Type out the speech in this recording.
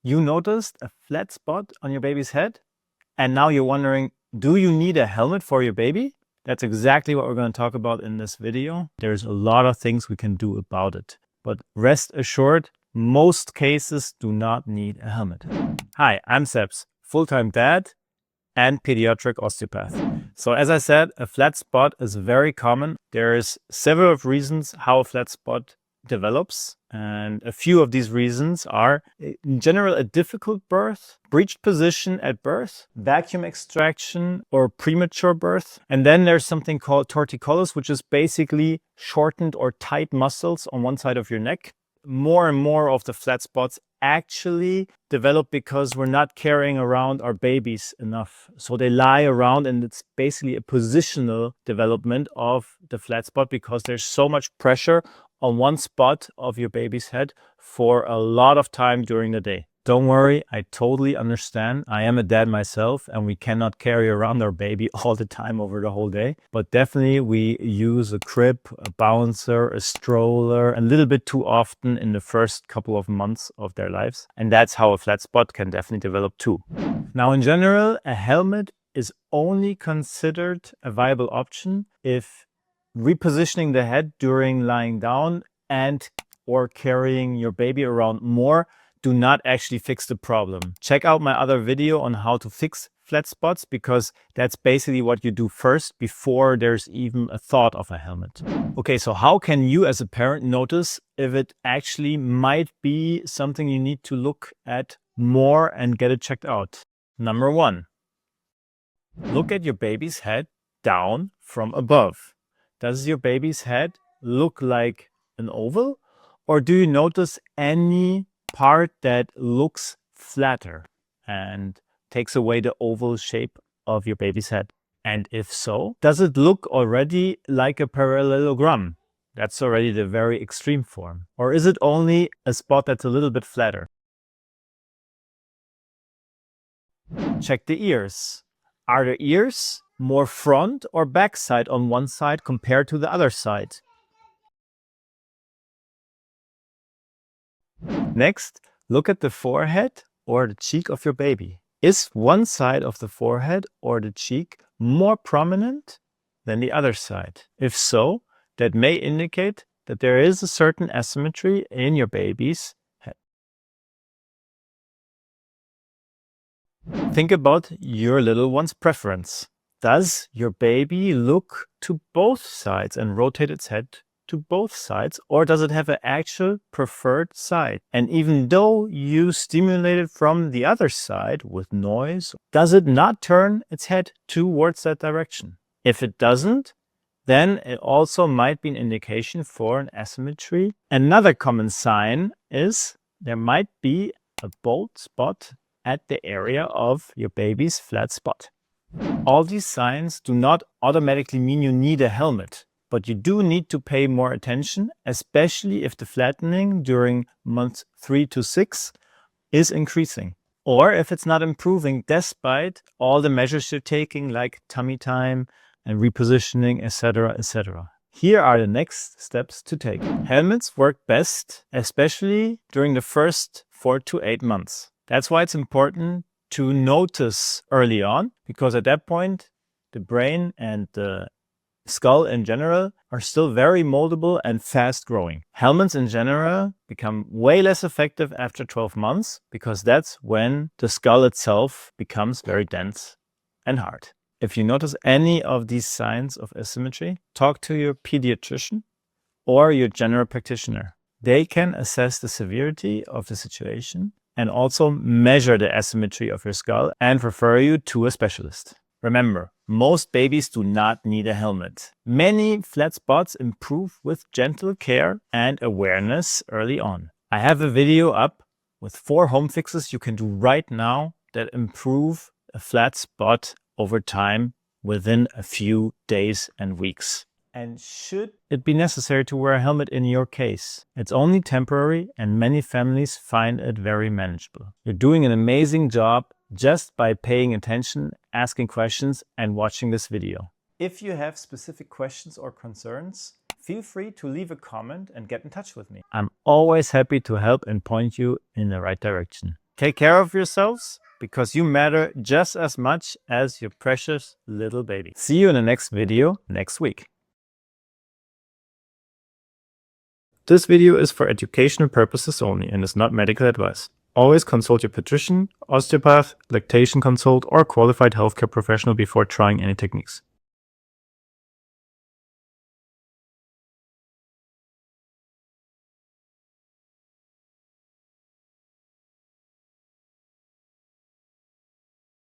You noticed a flat spot on your baby's head, and now you're wondering, do you need a helmet for your baby? That's exactly what we're going to talk about in this video. There's a lot of things we can do about it, but rest assured, most cases do not need a helmet. Hi, I'm Sebs, full-time dad and pediatric osteopath. So as I said, a flat spot is very common. There's several reasons how a flat spot develops. And a few of these reasons are, in general, a difficult birth, breached position at birth, vacuum extraction, or premature birth. And then there's something called torticollis, which is basically shortened or tight muscles on one side of your neck. More and more of the flat spots actually develop because we're not carrying around our babies enough. So they lie around, and it's basically a positional development of the flat spot because there's so much pressure on one spot of your baby's head for a lot of time during the day. Don't worry, I totally understand. I am a dad myself, and we cannot carry around our baby all the time over the whole day. But definitely we use a crib, a bouncer, a stroller a little bit too often in the first couple of months of their lives. And that's how a flat spot can definitely develop too. Now, in general, a helmet is only considered a viable option if repositioning the head during lying down and or carrying your baby around more do not actually fix the problem. Check out my other video on how to fix flat spots, because that's basically what you do first before there's even a thought of a helmet. Okay, so how can you as a parent notice if it actually might be something you need to look at more and get it checked out? Number one, look at your baby's head down from above. Does your baby's head look like an oval, or do you notice any part that looks flatter and takes away the oval shape of your baby's head? And if so, does it look already like a parallelogram? That's already the very extreme form. Or is it only a spot that's a little bit flatter? Check the ears. Are the ears more front or back side on one side compared to the other side? Next, look at the forehead or the cheek of your baby. Is one side of the forehead or the cheek more prominent than the other side? If so, that may indicate that there is a certain asymmetry in your baby's head. Think about your little one's preference. Does your baby look to both sides and rotate its head to both sides, or does it have an actual preferred side? And even though you stimulate it from the other side with noise, does it not turn its head towards that direction? If it doesn't, then it also might be an indication for an asymmetry. Another common sign is there might be a bald spot at the area of your baby's flat spot. All these signs do not automatically mean you need a helmet, but you do need to pay more attention, especially if the flattening during months 3 to 6 is increasing, or if it's not improving despite all the measures you're taking, like tummy time and repositioning, etc., etc. Here are the next steps to take. Helmets work best, especially during the first 4 to 8 months. That's why it's important to notice early on, because at that point, the brain and the skull in general are still very moldable and fast growing. Helmets in general become way less effective after 12 months, because that's when the skull itself becomes very dense and hard. If you notice any of these signs of asymmetry, talk to your pediatrician or your general practitioner. They can assess the severity of the situation and also measure the asymmetry of your skull and refer you to a specialist. Remember, most babies do not need a helmet. Many flat spots improve with gentle care and awareness early on. I have a video up with 4 home fixes you can do right now that improve a flat spot over time within a few days and weeks. And should it be necessary to wear a helmet in your case, it's only temporary, and many families find it very manageable. You're doing an amazing job just by paying attention, asking questions, and watching this video. If you have specific questions or concerns, feel free to leave a comment and get in touch with me. I'm always happy to help and point you in the right direction. Take care of yourselves because you matter just as much as your precious little baby. See you in the next video next week. This video is for educational purposes only and is not medical advice. Always consult your pediatrician, osteopath, lactation consult, or qualified healthcare professional before trying any techniques.